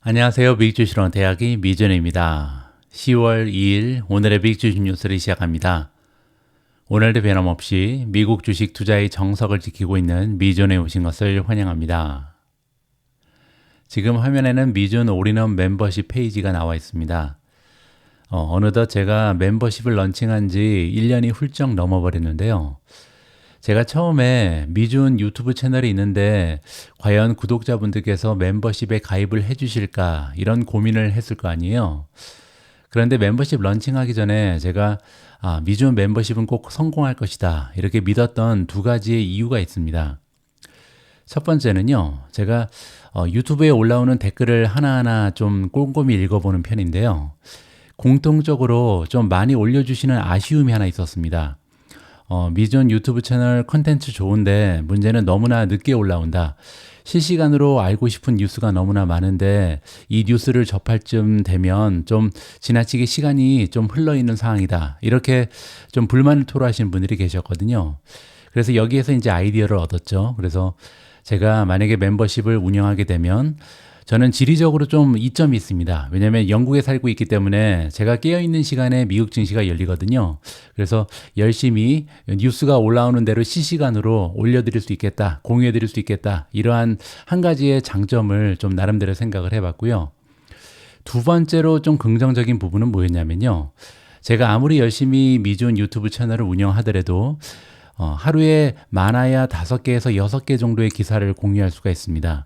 안녕하세요. 빅주식으로 대학의 미전입니다. 10월 2일 오늘의 빅주식 뉴스를 시작합니다. 오늘도 변함없이 미국 주식 투자의 정석을 지키고 있는 미전에 오신 것을 환영합니다. 지금 화면에는 미전 올인원 멤버십 페이지가 나와 있습니다. 어느덧 제가 멤버십을 런칭한 지 1년이 훌쩍 넘어버렸는데요. 제가 처음에 미준 유튜브 채널이 있는데 과연 구독자분들께서 멤버십에 가입을 해주실까 이런 고민을 했을 거 아니에요. 그런데 멤버십 런칭하기 전에 제가 미준 멤버십은 꼭 성공할 것이다 이렇게 믿었던 두 가지의 이유가 있습니다. 첫 번째는요, 제가 유튜브에 올라오는 댓글을 하나하나 좀 꼼꼼히 읽어보는 편인데요. 공통적으로 좀 많이 올려주시는 아쉬움이 하나 있었습니다. 미존 유튜브 채널 컨텐츠 좋은데 문제는 너무나 늦게 올라온다. 실시간으로 알고 싶은 뉴스가 너무나 많은데 이 뉴스를 접할 쯤 되면 좀 지나치게 시간이 좀 흘러있는 상황이다. 이렇게 좀 불만을 토로하시는 분들이 계셨거든요. 그래서 여기에서 이제 아이디어를 얻었죠. 그래서 제가 만약에 멤버십을 운영하게 되면 저는 지리적으로 좀 이점이 있습니다. 왜냐하면 영국에 살고 있기 때문에 제가 깨어있는 시간에 미국 증시가 열리거든요. 그래서 열심히 뉴스가 올라오는 대로 실시간으로 올려드릴 수 있겠다, 공유해드릴 수 있겠다, 이러한 한 가지의 장점을 좀 나름대로 생각을 해봤고요. 두 번째로 좀 긍정적인 부분은 뭐였냐면요. 제가 아무리 열심히 미준 유튜브 채널을 운영하더라도 하루에 많아야 5개에서 6개 정도의 기사를 공유할 수가 있습니다.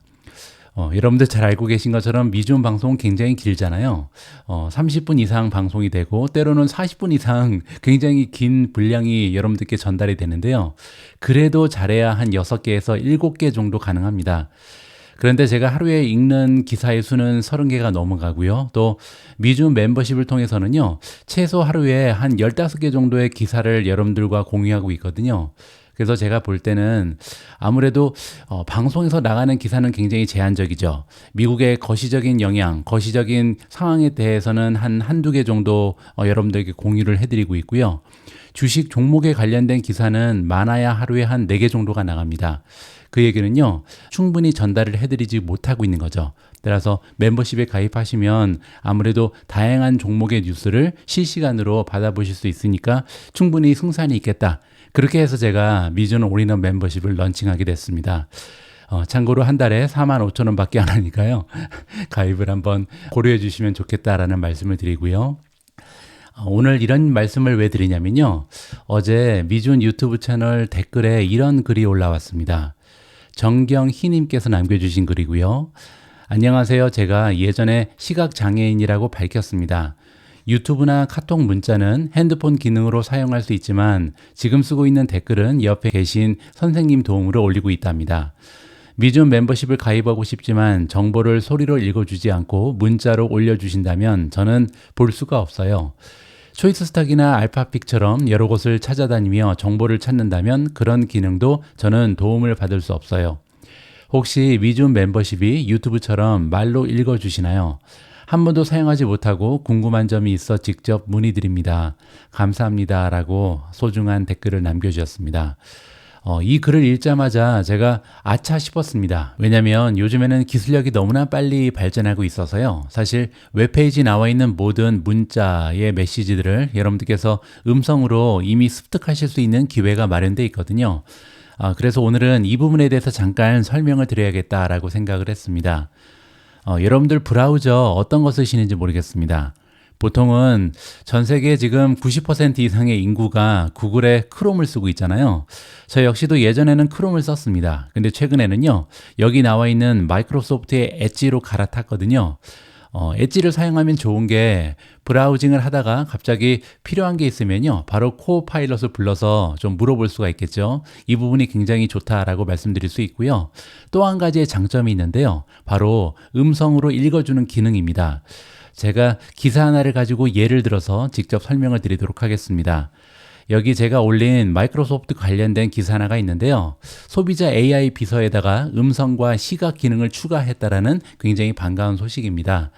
여러분들 잘 알고 계신 것처럼 미준 방송은 굉장히 길잖아요. 30분 이상 방송이 되고 때로는 40분 이상 굉장히 긴 분량이 여러분들께 전달이 되는데요. 그래도 잘해야 한 6개에서 7개 정도 가능합니다. 그런데 제가 하루에 읽는 기사의 수는 30개가 넘어가고요. 또 미준 멤버십을 통해서는요. 최소 하루에 한 15개 정도의 기사를 여러분들과 공유하고 있거든요. 그래서 제가 볼 때는 아무래도 방송에서 나가는 기사는 굉장히 제한적이죠. 미국의 거시적인 영향, 거시적인 상황에 대해서는 한두 개 정도 여러분들에게 공유를 해드리고 있고요. 주식 종목에 관련된 기사는 많아야 하루에 한 4개 정도가 나갑니다. 그 얘기는요, 충분히 전달을 해드리지 못하고 있는 거죠. 따라서 멤버십에 가입하시면 아무래도 다양한 종목의 뉴스를 실시간으로 받아보실 수 있으니까 충분히 승산이 있겠다. 그렇게 해서 제가 미준 올인원 멤버십을 런칭하게 됐습니다. 참고로 한 달에 45,000원 밖에 안 하니까요. 가입을 한번 고려해 주시면 좋겠다라는 말씀을 드리고요. 오늘 이런 말씀을 왜 드리냐면요. 어제 미준 유튜브 채널 댓글에 이런 글이 올라왔습니다. 정경희님께서 남겨주신 글이고요. 안녕하세요. 제가 예전에 시각장애인이라고 밝혔습니다. 유튜브나 카톡 문자는 핸드폰 기능으로 사용할 수 있지만 지금 쓰고 있는 댓글은 옆에 계신 선생님 도움으로 올리고 있답니다. 미준 멤버십을 가입하고 싶지만 정보를 소리로 읽어주지 않고 문자로 올려주신다면 저는 볼 수가 없어요. 초이스스탁이나 알파픽처럼 여러 곳을 찾아다니며 정보를 찾는다면 그런 기능도 저는 도움을 받을 수 없어요. 혹시 미준 멤버십이 유튜브처럼 말로 읽어주시나요? 한 번도 사용하지 못하고 궁금한 점이 있어 직접 문의드립니다. 감사합니다. 라고 소중한 댓글을 남겨주셨습니다. 이 글을 읽자마자 제가 아차 싶었습니다. 왜냐하면 요즘에는 기술력이 너무나 빨리 발전하고 있어서요. 사실 웹페이지 나와 있는 모든 문자의 메시지들을 여러분들께서 음성으로 이미 습득하실 수 있는 기회가 마련되어 있거든요. 그래서 오늘은 이 부분에 대해서 잠깐 설명을 드려야겠다라고 생각을 했습니다. 여러분들 브라우저 어떤 거 쓰시는지 모르겠습니다. 보통은 전 세계 지금 90% 이상의 인구가 구글의 크롬을 쓰고 있잖아요. 저 역시도 예전에는 크롬을 썼습니다. 근데 최근에는요, 여기 나와 있는 마이크로소프트의 엣지로 갈아탔거든요. 엣지를 사용하면 좋은 게 브라우징을 하다가 갑자기 필요한 게 있으면요, 바로 코파일럿을 불러서 좀 물어볼 수가 있겠죠. 이 부분이 굉장히 좋다라고 말씀드릴 수 있고요. 또 한 가지의 장점이 있는데요, 바로 음성으로 읽어주는 기능입니다. 제가 기사 하나를 가지고 예를 들어서 직접 설명을 드리도록 하겠습니다. 여기 제가 올린 마이크로소프트 관련된 기사 하나가 있는데요. 소비자 AI 비서에다가 음성과 시각 기능을 추가했다라는 굉장히 반가운 소식입니다.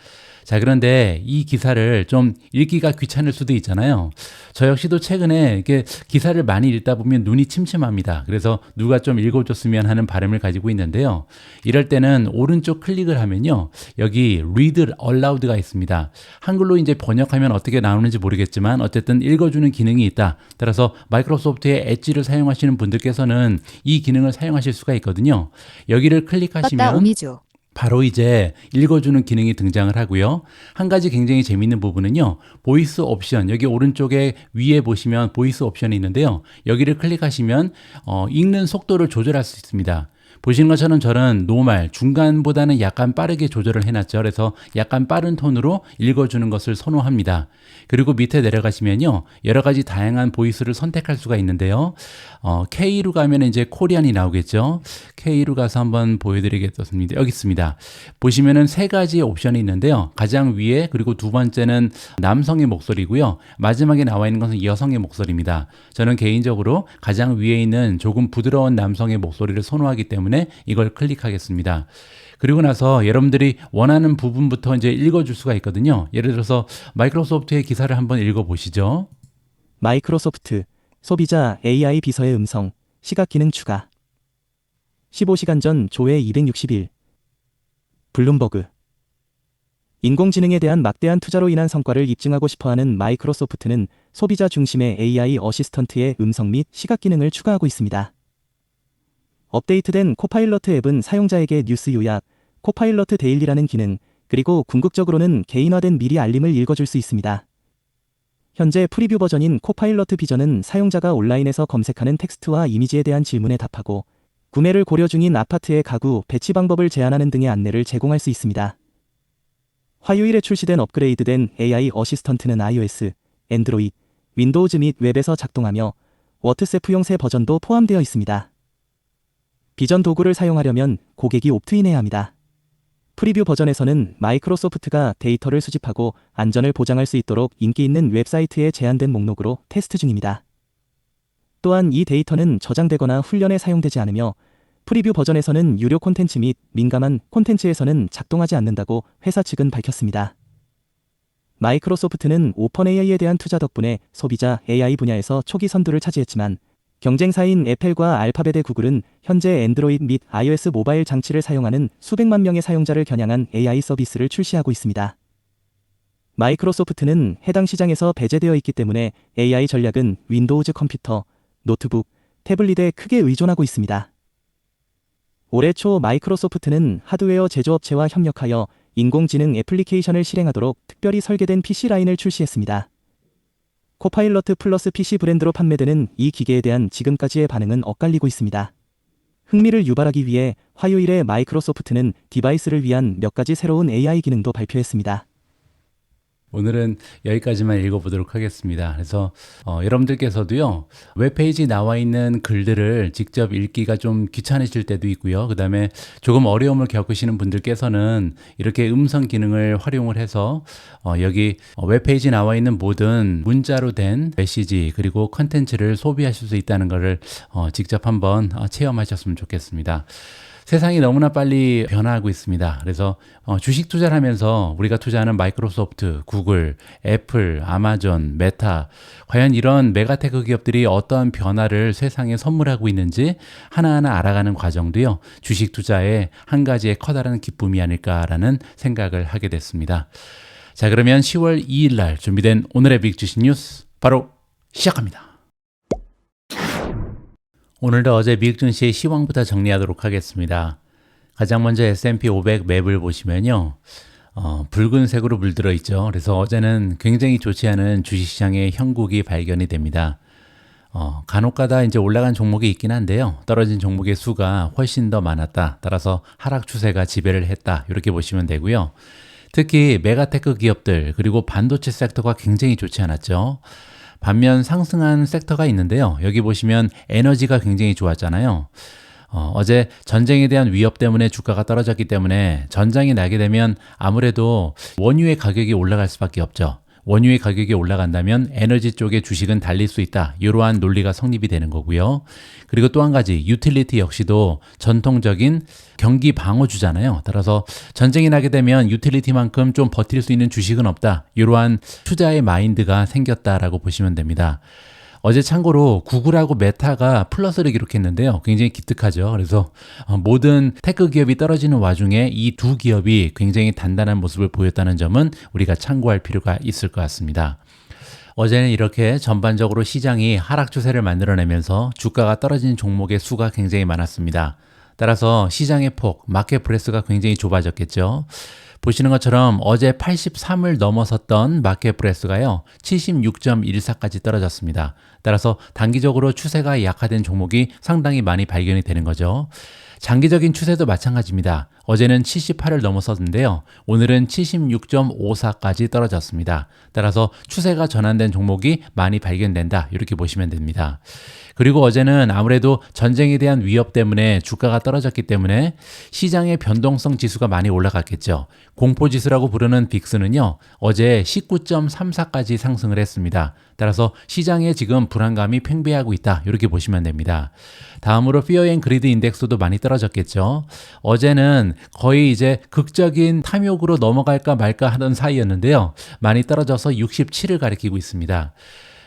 자, 그런데 이 기사를 좀 읽기가 귀찮을 수도 있잖아요. 저 역시도 최근에 이렇게 기사를 많이 읽다 보면 눈이 침침합니다. 그래서 누가 좀 읽어줬으면 하는 바람을 가지고 있는데요. 이럴 때는 오른쪽 클릭을 하면요. 여기 Read Aloud가 있습니다. 한글로 이제 번역하면 어떻게 나오는지 모르겠지만 어쨌든 읽어주는 기능이 있다. 따라서 마이크로소프트의 엣지를 사용하시는 분들께서는 이 기능을 사용하실 수가 있거든요. 여기를 클릭하시면 바로 이제 읽어주는 기능이 등장을 하고요. 한 가지 굉장히 재미있는 부분은요. 보이스 옵션, 여기 오른쪽에 위에 보시면 보이스 옵션이 있는데요. 여기를 클릭하시면 읽는 속도를 조절할 수 있습니다. 보시는 것처럼 저는 노말, 중간보다는 약간 빠르게 조절을 해놨죠. 그래서 약간 빠른 톤으로 읽어주는 것을 선호합니다. 그리고 밑에 내려가시면요. 여러 가지 다양한 보이스를 선택할 수가 있는데요. K로 가면 이제 코리안이 나오겠죠. K로 가서 한번 보여드리겠습니다. 여기 있습니다. 보시면은 세 가지 옵션이 있는데요. 가장 위에 그리고 두 번째는 남성의 목소리고요. 마지막에 나와 있는 것은 여성의 목소리입니다. 저는 개인적으로 가장 위에 있는 조금 부드러운 남성의 목소리를 선호하기 때문에 이걸 클릭하겠습니다. 그리고 나서 여러분들이 원하는 부분부터 이제 읽어줄 수가 있거든요. 예를 들어서 마이크로소프트의 기사를 한번 읽어보시죠. 마이크로소프트 소비자 AI 비서의 음성 시각 기능 추가 15시간 전 조회 260일 블룸버그 인공지능에 대한 막대한 투자로 인한 성과를 입증하고 싶어하는 마이크로소프트는 소비자 중심의 AI 어시스턴트의 음성 및 시각 기능을 추가하고 있습니다. 업데이트된 코파일러트 앱은 사용자에게 뉴스 요약, 코파일러트 데일리라는 기능, 그리고 궁극적으로는 개인화된 미리 알림을 읽어줄 수 있습니다. 현재 프리뷰 버전인 코파일러트 비전은 사용자가 온라인에서 검색하는 텍스트와 이미지에 대한 질문에 답하고 구매를 고려 중인 아파트의 가구, 배치 방법을 제안하는 등의 안내를 제공할 수 있습니다. 화요일에 출시된 업그레이드된 AI 어시스턴트는 iOS, 안드로이드, 윈도우즈 및 웹에서 작동하며 워트세프용 새 버전도 포함되어 있습니다. 비전 도구를 사용하려면 고객이 옵트인해야 합니다. 프리뷰 버전에서는 마이크로소프트가 데이터를 수집하고 안전을 보장할 수 있도록 인기 있는 웹사이트에 제한된 목록으로 테스트 중입니다. 또한 이 데이터는 저장되거나 훈련에 사용되지 않으며 프리뷰 버전에서는 유료 콘텐츠 및 민감한 콘텐츠에서는 작동하지 않는다고 회사 측은 밝혔습니다. 마이크로소프트는 오픈 AI에 대한 투자 덕분에 소비자 AI 분야에서 초기 선두를 차지했지만 경쟁사인 애플과 알파벳의 구글은 현재 안드로이드 및 iOS 모바일 장치를 사용하는 수백만 명의 사용자를 겨냥한 AI 서비스를 출시하고 있습니다. 마이크로소프트는 해당 시장에서 배제되어 있기 때문에 AI 전략은 윈도우즈 컴퓨터, 노트북, 태블릿에 크게 의존하고 있습니다. 올해 초 마이크로소프트는 하드웨어 제조업체와 협력하여 인공지능 애플리케이션을 실행하도록 특별히 설계된 PC 라인을 출시했습니다. 코파일러트 플러스 PC 브랜드로 판매되는 이 기계에 대한 지금까지의 반응은 엇갈리고 있습니다. 흥미를 유발하기 위해 화요일에 마이크로소프트는 디바이스를 위한 몇 가지 새로운 AI 기능도 발표했습니다. 오늘은 여기까지만 읽어보도록 하겠습니다. 그래서 여러분들께서도요. 웹페이지 나와 있는 글들을 직접 읽기가 좀 귀찮으실 때도 있고요. 그 다음에 조금 어려움을 겪으시는 분들께서는 이렇게 음성 기능을 활용을 해서 여기 웹페이지 나와 있는 모든 문자로 된 메시지 그리고 컨텐츠를 소비하실 수 있다는 것을 직접 한번 체험하셨으면 좋겠습니다. 세상이 너무나 빨리 변화하고 있습니다. 그래서 주식 투자를 하면서 우리가 투자하는 마이크로소프트, 구글, 애플, 아마존, 메타 과연 이런 메가테크 기업들이 어떠한 변화를 세상에 선물하고 있는지 하나하나 알아가는 과정도요. 주식 투자의 한 가지의 커다란 기쁨이 아닐까라는 생각을 하게 됐습니다. 자, 그러면 10월 2일 날 준비된 오늘의 빅주식 뉴스 바로 시작합니다. 오늘도 어제 미국 증시의 시황부터 정리하도록 하겠습니다. 가장 먼저 S&P 500 맵을 보시면요. 붉은색으로 물들어 있죠. 그래서 어제는 굉장히 좋지 않은 주식시장의 형국이 발견이 됩니다. 간혹가다 이제 올라간 종목이 있긴 한데요. 떨어진 종목의 수가 훨씬 더 많았다. 따라서 하락 추세가 지배를 했다. 이렇게 보시면 되고요. 특히 메가테크 기업들 그리고 반도체 섹터가 굉장히 좋지 않았죠. 반면 상승한 섹터가 있는데요. 여기 보시면 에너지가 굉장히 좋았잖아요. 어제 전쟁에 대한 위협 때문에 주가가 떨어졌기 때문에 전장이 나게 되면 아무래도 원유의 가격이 올라갈 수밖에 없죠. 원유의 가격이 올라간다면 에너지 쪽의 주식은 달릴 수 있다. 이러한 논리가 성립이 되는 거고요. 그리고 또 한 가지 유틸리티 역시도 전통적인 경기 방어주잖아요. 따라서 전쟁이 나게 되면 유틸리티만큼 좀 버틸 수 있는 주식은 없다. 이러한 투자의 마인드가 생겼다라고 보시면 됩니다. 어제 참고로 구글하고 메타가 플러스를 기록했는데요. 굉장히 기특하죠. 그래서 모든 테크 기업이 떨어지는 와중에 이 두 기업이 굉장히 단단한 모습을 보였다는 점은 우리가 참고할 필요가 있을 것 같습니다. 어제는 이렇게 전반적으로 시장이 하락 추세를 만들어내면서 주가가 떨어진 종목의 수가 굉장히 많았습니다. 따라서 시장의 폭, 마켓 브레스가 굉장히 좁아졌겠죠. 보시는 것처럼 어제 83을 넘어섰던 마켓 브레스가요 76.14까지 떨어졌습니다. 따라서 단기적으로 추세가 약화된 종목이 상당히 많이 발견이 되는 거죠. 장기적인 추세도 마찬가지입니다. 어제는 78을 넘어섰는데요. 오늘은 76.54까지 떨어졌습니다. 따라서 추세가 전환된 종목이 많이 발견된다. 이렇게 보시면 됩니다. 그리고 어제는 아무래도 전쟁에 대한 위협 때문에 주가가 떨어졌기 때문에 시장의 변동성 지수가 많이 올라갔겠죠. 공포지수라고 부르는 빅스는요. 어제 19.34까지 상승을 했습니다. 따라서 시장에 지금 불안감이 팽배하고 있다. 이렇게 보시면 됩니다. 다음으로 피어 앤 그리드 인덱스도 많이 떨어졌겠죠. 어제는 거의 이제 극적인 탐욕으로 넘어갈까 말까 하던 사이였는데요. 많이 떨어져서 67을 가리키고 있습니다.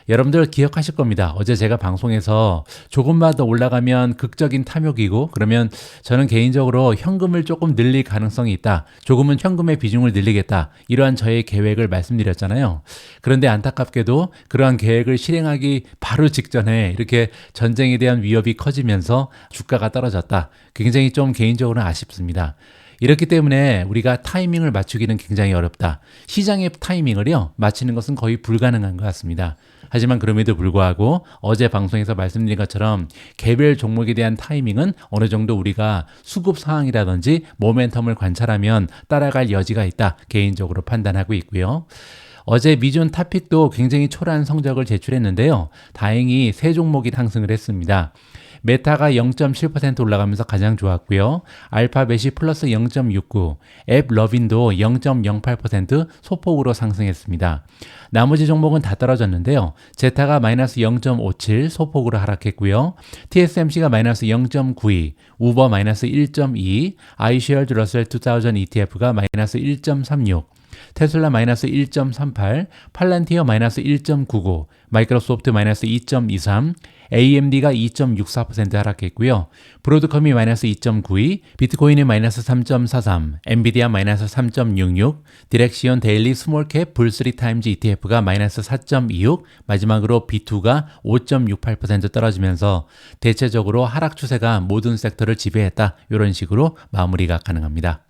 여러분들 기억하실 겁니다. 어제 제가 방송에서 조금만 더 올라가면 극적인 탐욕이고 그러면 저는 개인적으로 현금을 조금 늘릴 가능성이 있다. 조금은 현금의 비중을 늘리겠다. 이러한 저의 계획을 말씀드렸잖아요. 그런데 안타깝게도 그러한 계획을 실행하기 바로 직전에 이렇게 전쟁에 대한 위협이 커지면서 주가가 떨어졌다. 굉장히 좀 개인적으로는 아쉽습니다. 이렇기 때문에 우리가 타이밍을 맞추기는 굉장히 어렵다. 시장의 타이밍을요, 맞추는 것은 거의 불가능한 것 같습니다. 하지만 그럼에도 불구하고 어제 방송에서 말씀드린 것처럼 개별 종목에 대한 타이밍은 어느 정도 우리가 수급 상황이라든지 모멘텀을 관찰하면 따라갈 여지가 있다. 개인적으로 판단하고 있고요. 어제 미존 탑픽도 굉장히 초라한 성적을 제출했는데요. 다행히 세 종목이 상승을 했습니다. 메타가 0.7% 올라가면서 가장 좋았고요. 알파벳이 플러스 0.69, 앱 러빈도 0.08% 소폭으로 상승했습니다. 나머지 종목은 다 떨어졌는데요. 제타가 마이너스 0.57 소폭으로 하락했고요. TSMC가 마이너스 0.92, 우버 마이너스 1.2, iShares Russell 2000 ETF가 마이너스 1.36, 테슬라 마이너스 1.38, 팔란티어 마이너스 1.99, 마이크로소프트 마이너스 2.23, AMD가 2.64% 하락했고요. 브로드컴이 마이너스 2.92, 비트코인이 마이너스 3.43, 엔비디아 마이너스 3.66, 디렉시온 데일리 스몰캡 불3 타임즈 ETF가 마이너스 4.26, 마지막으로 B2가 5.68% 떨어지면서 대체적으로 하락 추세가 모든 섹터를 지배했다. 이런 식으로 마무리가 가능합니다.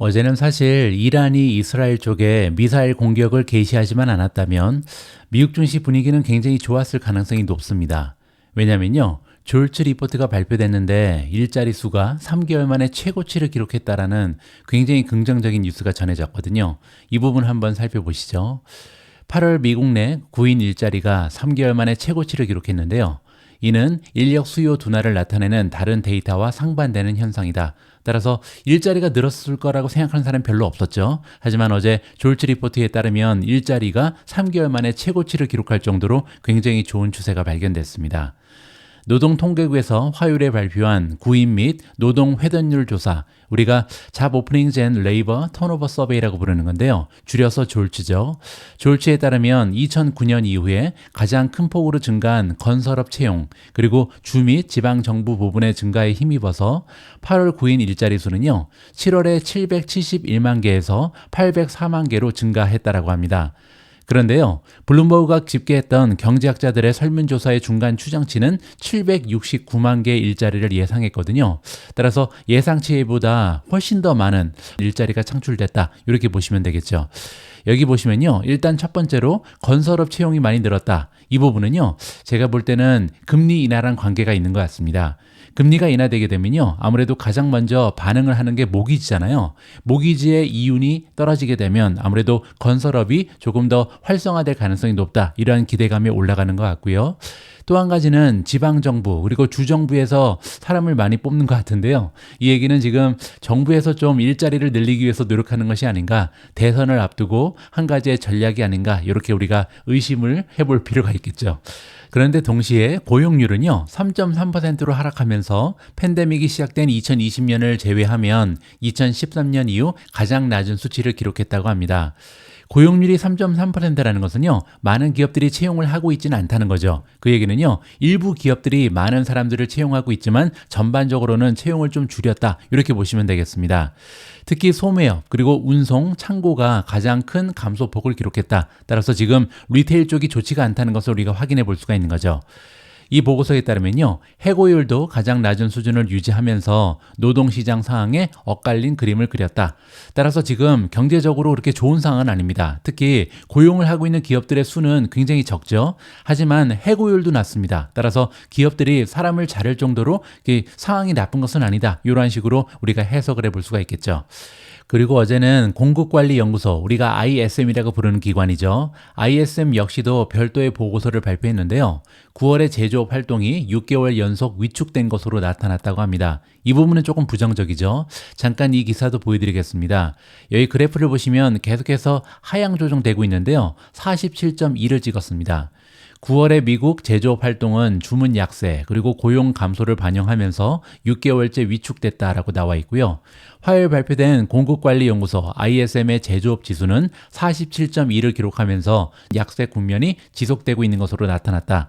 어제는 사실 이란이 이스라엘 쪽에 미사일 공격을 개시하지만 않았다면 미국 증시 분위기는 굉장히 좋았을 가능성이 높습니다. 왜냐면요. 졸츠 리포트가 발표됐는데 일자리 수가 3개월 만에 최고치를 기록했다라는 굉장히 긍정적인 뉴스가 전해졌거든요. 이 부분 한번 살펴보시죠. 8월 미국 내 구인 일자리가 3개월 만에 최고치를 기록했는데요. 이는 인력 수요 둔화를 나타내는 다른 데이터와 상반되는 현상이다. 따라서 일자리가 늘었을 거라고 생각하는 사람이 별로 없었죠. 하지만 어제 졸츠 리포트에 따르면 일자리가 3개월 만에 최고치를 기록할 정도로 굉장히 좋은 추세가 발견됐습니다. 노동통계국에서 화요일에 발표한 구인 및 노동 회전율 조사, 우리가 잡 오프닝즈 앤 레이버 턴오버 서베이라고 부르는 건데요. 줄여서 졸츠죠. 졸츠에 따르면 2009년 이후에 가장 큰 폭으로 증가한 건설업 채용, 그리고 주 및 지방정부 부분의 증가에 힘입어서 8월 구인 일자리 수는요. 7월에 771만 개에서 804만 개로 증가했다라고 합니다. 그런데요, 블룸버그가 집계했던 경제학자들의 설문조사의 중간 추정치는 769만 개의 일자리를 예상했거든요. 따라서 예상치보다 훨씬 더 많은 일자리가 창출됐다. 이렇게 보시면 되겠죠. 여기 보시면요, 일단 첫 번째로 건설업 채용이 많이 늘었다. 이 부분은요, 제가 볼 때는 금리 인하랑 관계가 있는 것 같습니다. 금리가 인하되게 되면요, 아무래도 가장 먼저 반응을 하는 게 모기지잖아요. 모기지의 이윤이 떨어지게 되면 아무래도 건설업이 조금 더 활성화될 가능성이 높다. 이러한 기대감이 올라가는 것 같고요. 또 한 가지는 지방정부 그리고 주정부에서 사람을 많이 뽑는 것 같은데요. 이 얘기는 지금 정부에서 좀 일자리를 늘리기 위해서 노력하는 것이 아닌가, 대선을 앞두고 한 가지의 전략이 아닌가, 이렇게 우리가 의심을 해볼 필요가 있겠죠. 그런데 동시에 고용률은요 3.3%로 하락하면서 팬데믹이 시작된 2020년을 제외하면 2013년 이후 가장 낮은 수치를 기록했다고 합니다. 고용률이 3.3%라는 것은요, 많은 기업들이 채용을 하고 있지는 않다는 거죠. 그 얘기는요, 일부 기업들이 많은 사람들을 채용하고 있지만 전반적으로는 채용을 좀 줄였다, 이렇게 보시면 되겠습니다. 특히 소매업 그리고 운송, 창고가 가장 큰 감소폭을 기록했다. 따라서 지금 리테일 쪽이 좋지가 않다는 것을 우리가 확인해 볼 수가 있는 거죠. 이 보고서에 따르면요, 해고율도 가장 낮은 수준을 유지하면서 노동시장 상황에 엇갈린 그림을 그렸다. 따라서 지금 경제적으로 그렇게 좋은 상황은 아닙니다. 특히 고용을 하고 있는 기업들의 수는 굉장히 적죠. 하지만 해고율도 낮습니다. 따라서 기업들이 사람을 자를 정도로 상황이 나쁜 것은 아니다. 이런 식으로 우리가 해석을 해볼 수가 있겠죠. 그리고 어제는 공급관리연구소, 우리가 ISM이라고 부르는 기관이죠. ISM 역시도 별도의 보고서를 발표했는데요. 9월에 제조업 활동이 6개월 연속 위축된 것으로 나타났다고 합니다. 이 부분은 조금 부정적이죠. 잠깐 이 기사도 보여드리겠습니다. 여기 그래프를 보시면 계속해서 하향 조정되고 있는데요. 47.2를 찍었습니다. 9월에 미국 제조업 활동은 주문 약세 그리고 고용 감소를 반영하면서 6개월째 위축됐다라고 나와 있고요. 화요일 발표된 공급관리연구소 ISM의 제조업 지수는 47.2를 기록하면서 약세 국면이 지속되고 있는 것으로 나타났다.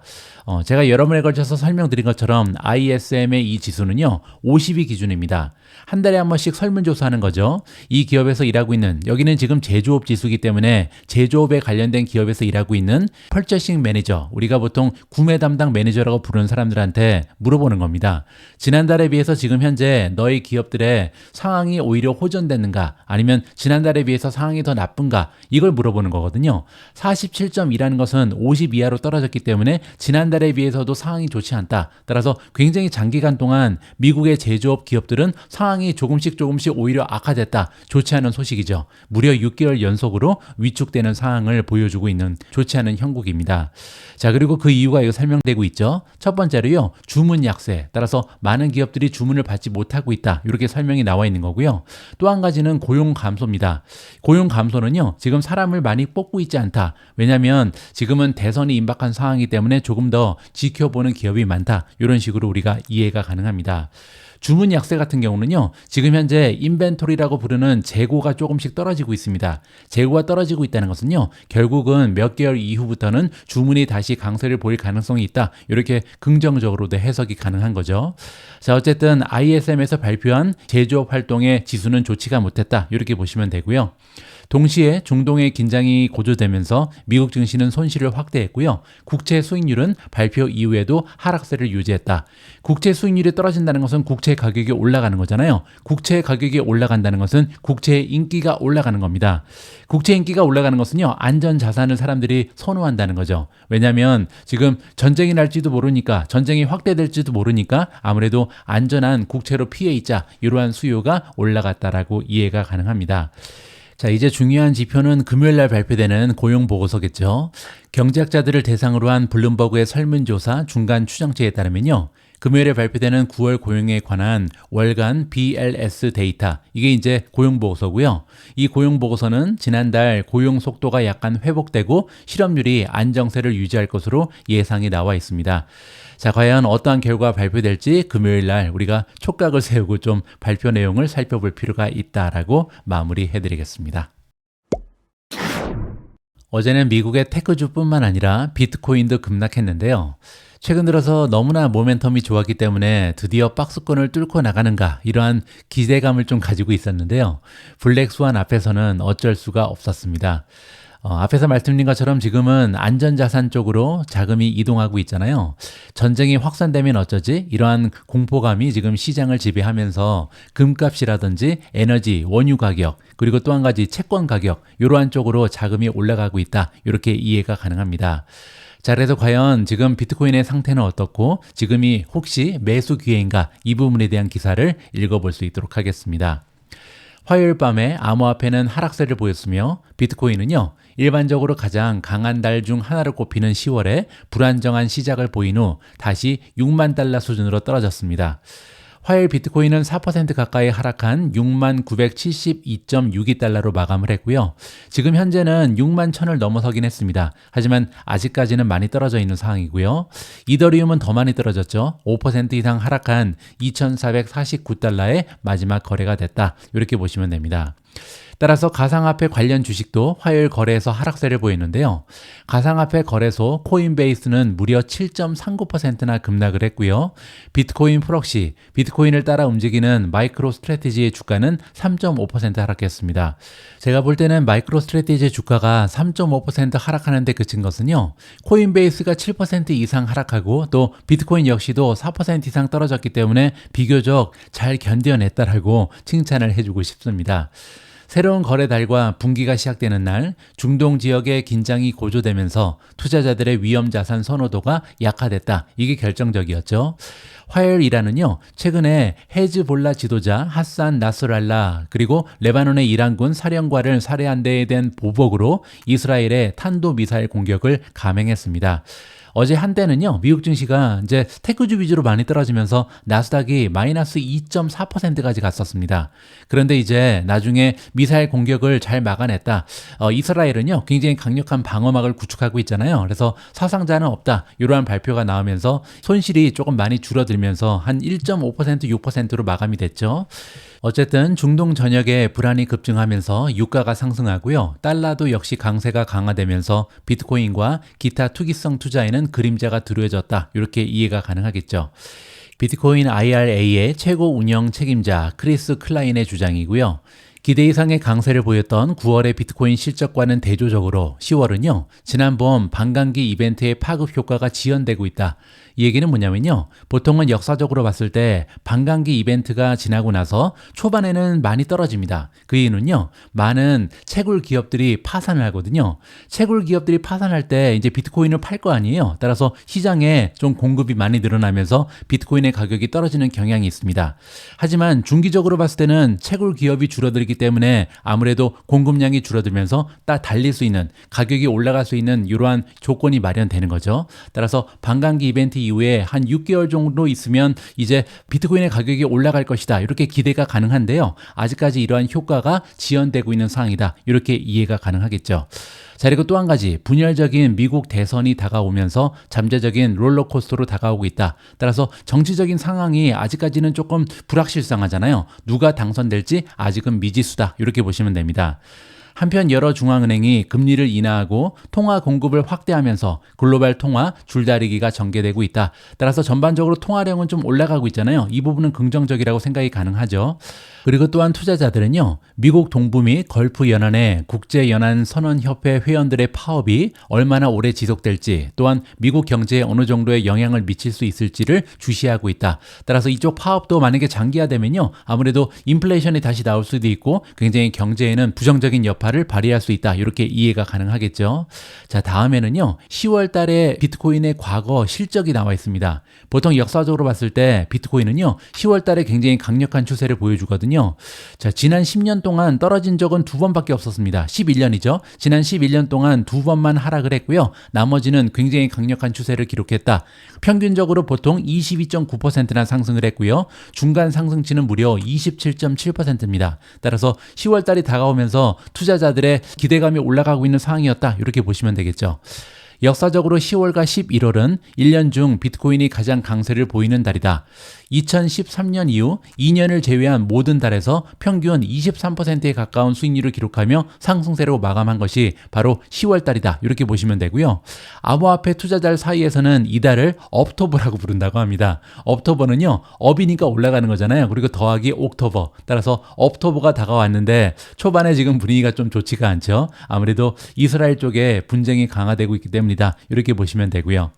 제가 여러 번에 걸쳐서 설명드린 것처럼 ISM의 이 지수는요 50이 기준입니다. 한 달에 한 번씩 설문조사하는 거죠. 이 기업에서 일하고 있는, 여기는 지금 제조업 지수이기 때문에 제조업에 관련된 기업에서 일하고 있는 퍼체싱 매니저, 우리가 보통 구매 담당 매니저라고 부르는 사람들한테 물어보는 겁니다. 지난달에 비해서 지금 현재 너희 기업들의 상황이 오히려 호전됐는가, 아니면 지난달에 비해서 상황이 더 나쁜가, 이걸 물어보는 거거든요. 47.2라는 것은 50 이하로 떨어졌기 때문에 지난달에 비해서도 상황이 좋지 않다. 따라서 굉장히 장기간 동안 미국의 제조업 기업들은 상황이 조금씩 오히려 악화됐다. 좋지 않은 소식이죠. 무려 6개월 연속으로 위축되는 상황을 보여주고 있는 좋지 않은 형국입니다. 자, 그리고 그 이유가 이거 설명되고 있죠. 첫 번째로요, 주문 약세. 따라서 많은 기업들이 주문을 받지 못하고 있다. 이렇게 설명이 나와 있는 거고요. 또 한 가지는 고용 감소입니다. 고용 감소는요, 지금 사람을 많이 뽑고 있지 않다. 왜냐하면 지금은 대선이 임박한 상황이기 때문에 조금 더 지켜보는 기업이 많다. 이런 식으로 우리가 이해가 가능합니다. 주문 약세 같은 경우는요, 지금 현재 인벤토리라고 부르는 재고가 조금씩 떨어지고 있습니다. 재고가 떨어지고 있다는 것은요, 결국은 몇 개월 이후부터는 주문이 다시 강세를 보일 가능성이 있다. 이렇게 긍정적으로도 해석이 가능한 거죠. 자, 어쨌든 ISM에서 발표한 제조업 활동의 지수는 좋지가 못했다. 이렇게 보시면 되고요. 동시에 중동의 긴장이 고조되면서 미국 증시는 손실을 확대했고요. 국채 수익률은 발표 이후에도 하락세를 유지했다. 국채 수익률이 떨어진다는 것은 국채 가격이 올라가는 거잖아요. 국채 가격이 올라간다는 것은 국채의 인기가 올라가는 겁니다. 국채 인기가 올라가는 것은요, 안전 자산을 사람들이 선호한다는 거죠. 왜냐하면 지금 전쟁이 날지도 모르니까, 전쟁이 확대될지도 모르니까 아무래도 안전한 국채로 피해 있자, 이러한 수요가 올라갔다라고 이해가 가능합니다. 자, 이제 중요한 지표는 금요일날 발표되는 고용보고서겠죠. 경제학자들을 대상으로 한 블룸버그의 설문조사 중간 추정치에 따르면요, 금요일에 발표되는 9월 고용에 관한 월간 BLS 데이터, 이게 이제 고용보고서고요. 이 고용보고서는 지난달 고용 속도가 약간 회복되고 실업률이 안정세를 유지할 것으로 예상이 나와 있습니다. 자, 과연 어떠한 결과가 발표될지 금요일날 우리가 촉각을 세우고 좀 발표 내용을 살펴볼 필요가 있다라고 마무리해드리겠습니다. 어제는 미국의 테크주뿐만 아니라 비트코인도 급락했는데요. 최근 들어서 너무나 모멘텀이 좋았기 때문에 드디어 박스권을 뚫고 나가는가, 이러한 기대감을 좀 가지고 있었는데요. 블랙스완 앞에서는 어쩔 수가 없었습니다. 앞에서 말씀드린 것처럼 지금은 안전자산 쪽으로 자금이 이동하고 있잖아요. 전쟁이 확산되면 어쩌지? 이러한 공포감이 지금 시장을 지배하면서 금값이라든지 에너지, 원유 가격, 그리고 또 한 가지 채권 가격, 이러한 쪽으로 자금이 올라가고 있다. 이렇게 이해가 가능합니다. 자, 그래서 과연 지금 비트코인의 상태는 어떻고 지금이 혹시 매수 기회인가, 이 부분에 대한 기사를 읽어볼 수 있도록 하겠습니다. 화요일 밤에 암호화폐는 하락세를 보였으며 비트코인은요 일반적으로 가장 강한 달 중 하나로 꼽히는 10월에 불안정한 시작을 보인 후 다시 6만 달러 수준으로 떨어졌습니다. 화요일 비트코인은 4% 가까이 하락한 6만 972.62달러로 마감을 했고요. 지금 현재는 6만 1000을 넘어서긴 했습니다. 하지만 아직까지는 많이 떨어져 있는 상황이고요. 이더리움은 더 많이 떨어졌죠. 5% 이상 하락한 2449달러에 마지막 거래가 됐다. 이렇게 보시면 됩니다. 따라서 가상화폐 관련 주식도 화요일 거래에서 하락세를 보이는데요. 가상화폐 거래소 코인베이스는 무려 7.39%나 급락을 했고요. 비트코인 프록시, 비트코인을 따라 움직이는 마이크로 스트래티지의 주가는 3.5% 하락했습니다. 제가 볼 때는 마이크로 스트래티지의 주가가 3.5% 하락하는 데 그친 것은요. 코인베이스가 7% 이상 하락하고 또 비트코인 역시도 4% 이상 떨어졌기 때문에 비교적 잘 견뎌냈다라고 칭찬을 해주고 싶습니다. 새로운 거래달과 분기가 시작되는 날 중동 지역의 긴장이 고조되면서 투자자들의 위험자산 선호도가 약화됐다. 이게 결정적이었죠. 화요일 이란은요. 최근에 헤즈볼라 지도자 하산 나스랄라 그리고 레바논의 이란군 사령관을 살해한 데에 대한 보복으로 이스라엘의 탄도미사일 공격을 감행했습니다. 어제 한때는요, 미국 증시가 이제 테크주 위주로 많이 떨어지면서 나스닥이 마이너스 2.4%까지 갔었습니다. 그런데 이제 나중에 미사일 공격을 잘 막아냈다. 이스라엘은요, 굉장히 강력한 방어막을 구축하고 있잖아요. 그래서 사상자는 없다. 이러한 발표가 나오면서 손실이 조금 많이 줄어들면서 한 1.5%, 6%로 마감이 됐죠. 어쨌든 중동 전역에 불안이 급증하면서 유가가 상승하고요. 달러도 역시 강세가 강화되면서 비트코인과 기타 투기성 투자에는 그림자가 드루해졌다. 이렇게 이해가 가능하겠죠. 비트코인 IRA의 최고 운영 책임자 크리스 클라인의 주장이고요. 기대 이상의 강세를 보였던 9월의 비트코인 실적과는 대조적으로 10월은요. 지난번 반감기 이벤트의 파급 효과가 지연되고 있다. 이 얘기는 뭐냐면요. 보통은 역사적으로 봤을 때 반감기 이벤트가 지나고 나서 초반에는 많이 떨어집니다. 그 이유는요. 많은 채굴 기업들이 파산을 하거든요. 채굴 기업들이 파산할 때 이제 비트코인을 팔 거 아니에요. 따라서 시장에 좀 공급이 많이 늘어나면서 비트코인의 가격이 떨어지는 경향이 있습니다. 하지만 중기적으로 봤을 때는 채굴 기업이 줄어들기 때문에 아무래도 공급량이 줄어들면서 딱 달릴 수 있는 가격이 올라갈 수 있는 이러한 조건이 마련되는 거죠. 따라서 반감기 이벤트 이후에 한 6개월 정도 있으면 이제 비트코인의 가격이 올라갈 것이다. 이렇게 기대가 가능한데요. 아직까지 이러한 효과가 지연되고 있는 상황이다. 이렇게 이해가 가능하겠죠. 자, 그리고 또 한 가지 분열적인 미국 대선이 다가오면서 잠재적인 롤러코스터로 다가오고 있다. 따라서 정치적인 상황이 아직까지는 조금 불확실성하잖아요. 누가 당선될지 아직은 미지수다. 이렇게 보시면 됩니다. 한편 여러 중앙은행이 금리를 인하하고 통화 공급을 확대하면서 글로벌 통화 줄다리기가 전개되고 있다. 따라서 전반적으로 통화량은 좀 올라가고 있잖아요. 이 부분은 긍정적이라고 생각이 가능하죠. 그리고 또한 투자자들은요. 미국 동부 및 걸프 연안의 국제연안선언협회 회원들의 파업이 얼마나 오래 지속될지 또한 미국 경제에 어느 정도의 영향을 미칠 수 있을지를 주시하고 있다. 따라서 이쪽 파업도 만약에 장기화되면요. 아무래도 인플레이션이 다시 나올 수도 있고 굉장히 경제에는 부정적인 여파를 발휘할 수 있다. 이렇게 이해가 가능하겠죠. 자, 다음에는요. 10월 달에 비트코인의 과거 실적이 나와 있습니다. 보통 역사적으로 봤을 때 비트코인은요. 10월 달에 굉장히 강력한 추세를 보여주거든요. 자, 지난 10년 동안 떨어진 적은 2번밖에 없었습니다. 11년이죠. 지난 11년 동안 2번만 하락을 했고요. 나머지는 굉장히 강력한 추세를 기록했다. 평균적으로 보통 22.9%나 상승을 했고요. 중간 상승치는 무려 27.7%입니다. 따라서 10월 달이 다가오면서 투자자들의 기대감이 올라가고 있는 상황이었다. 이렇게 보시면 되겠죠. 역사적으로 10월과 11월은 1년 중 비트코인이 가장 강세를 보이는 달이다. 2013년 이후 2년을 제외한 모든 달에서 평균 23%에 가까운 수익률을 기록하며 상승세로 마감한 것이 바로 10월 달이다. 이렇게 보시면 되고요. 암호화폐 투자자 사이에서는 이 달을 업토버라고 부른다고 합니다. 업토버는요. 업이니까 올라가는 거잖아요. 그리고 더하기 옥토버. 따라서 업토버가 다가왔는데 초반에 지금 분위기가 좀 좋지가 않죠. 아무래도 이스라엘 쪽에 분쟁이 강화되고 있기 때문이다. 이렇게 보시면 되고요.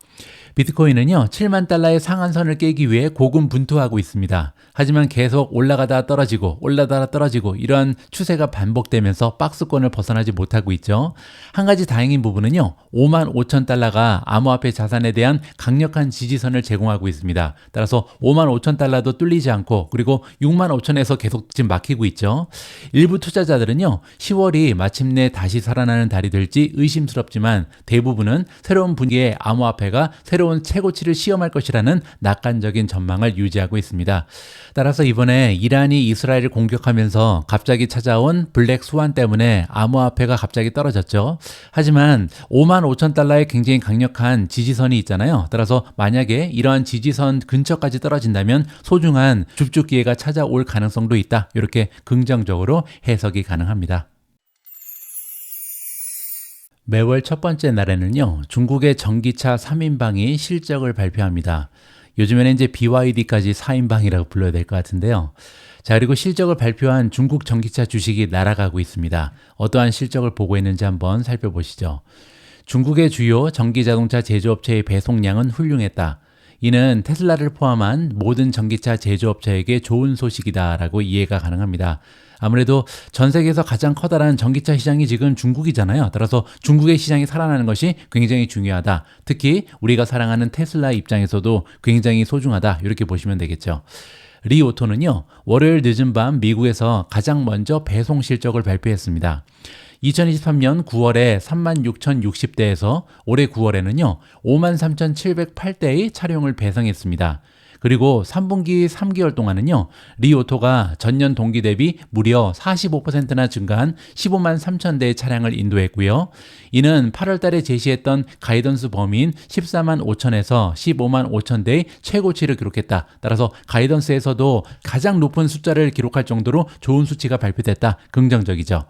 비트코인은요, 7만 달러의 상한선을 깨기 위해 고군분투하고 있습니다. 하지만 계속 올라가다 떨어지고 올라가다 떨어지고 이러한 추세가 반복되면서 박스권을 벗어나지 못하고 있죠. 한 가지 다행인 부분은요, 5만 5천 달러가 암호화폐 자산에 대한 강력한 지지선을 제공하고 있습니다. 따라서 5만 5천 달러도 뚫리지 않고 그리고 6만 5천에서 계속 지금 막히고 있죠. 일부 투자자들은요, 10월이 마침내 다시 살아나는 달이 될지 의심스럽지만 대부분은 새로운 분기에 암호화폐가 새로운 최고치를 시험할 것이라는 낙관적인 전망을 유지하고 있습니다. 따라서 이번에 이란이 이스라엘을 공격하면서 갑자기 찾아온 블랙 스완 때문에 암호화폐가 갑자기 떨어졌죠. 하지만 5만 5천 달러의 굉장히 강력한 지지선이 있잖아요. 따라서 만약에 이러한 지지선 근처까지 떨어진다면 소중한 줍줍 기회가 찾아올 가능성도 있다. 이렇게 긍정적으로 해석이 가능합니다. 매월 첫 번째 날에는요, 중국의 전기차 3인방이 실적을 발표합니다. 요즘에는 이제 BYD까지 4인방이라고 불러야 될 것 같은데요. 자, 그리고 실적을 발표한 중국 전기차 주식이 날아가고 있습니다. 어떠한 실적을 보고 있는지 한번 살펴보시죠. 중국의 주요 전기자동차 제조업체의 배송량은 훌륭했다. 이는 테슬라를 포함한 모든 전기차 제조업체에게 좋은 소식이다라고 이해가 가능합니다. 아무래도 전 세계에서 가장 커다란 전기차 시장이 지금 중국이잖아요. 따라서 중국의 시장이 살아나는 것이 굉장히 중요하다. 특히 우리가 사랑하는 테슬라 입장에서도 굉장히 소중하다. 이렇게 보시면 되겠죠. 리오토는요, 월요일 늦은 밤 미국에서 가장 먼저 배송 실적을 발표했습니다. 2023년 9월에 36,060대에서 올해 9월에는요, 53,708대의 차량을 배송했습니다. 그리고 3분기 3개월 동안은요, 리오토가 전년 동기 대비 무려 45%나 증가한 15만 3천 대의 차량을 인도했고요. 이는 8월 달에 제시했던 가이던스 범위인 14만 5천에서 15만 5천 대의 최고치를 기록했다. 따라서 가이던스에서도 가장 높은 숫자를 기록할 정도로 좋은 수치가 발표됐다. 긍정적이죠.